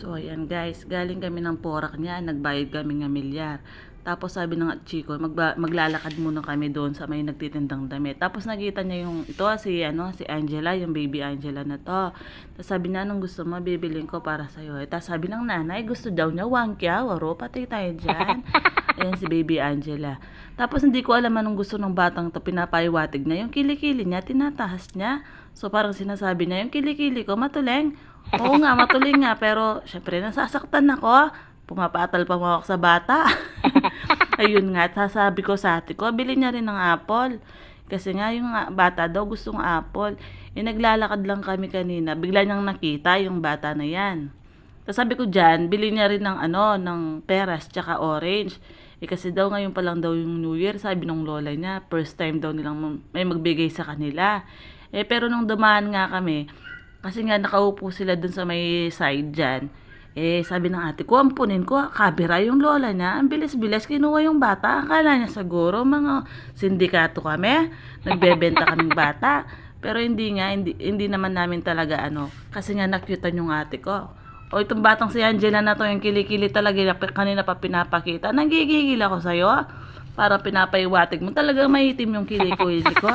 So, ayan guys, galing kami ng Porac niya, nagbayad kami ng milyar. Tapos sabi ng Chico, maglalakad muna kami doon sa may nagtitindang damit. Tapos nakita niya yung, ito si Angela, yung baby Angela na to. Tapos sabi niya, anong gusto mo, bibiling ko para sa'yo. Tapos sabi ng nanay, gusto daw niya, wangkya, waro, patay tayo dyan. Ayan si baby Angela. Tapos hindi ko alam anong gusto ng batang to, pinapaiwatig niya. Yung kilikili niya, tinatahas niya. So parang sinasabi niya, yung kilikili ko, matuleng. Oo nga, matuling nga, pero syempre nasasaktan ako. Pumapatal pa mo ako sa bata. Ayun nga, sasabi ko sa ate ko, bili niya rin ng apple. Kasi nga yung bata daw gustong apple. Naglalakad lang kami kanina, bigla niyang nakita yung bata na yan. Tapos sabi ko dyan, bili niya rin ng ng peras tsaka orange. Kasi daw ngayon pa lang daw yung New Year, sabi ng lola niya, first time daw nilang may magbigay sa kanila. Pero nung dumaan nga kami, kasi nga nakaupo sila dun sa may side dyan. Sabi ng ate ko, ampunin ko, kabira yung lola niya. Ang bilis-bilis, kinuha yung bata. Akala niya siguro, mga sindikato kami. Nagbebenta kaming bata. Pero hindi nga, hindi naman namin talaga Kasi nga nakyutan yung ate ko. O itong batang si Angela na to, yung kilikili talaga, kanina pa pinapakita. Nanggigigil ako sa'yo. Para pinapaiwatig mo. Talagang maitim yung kilikili ko,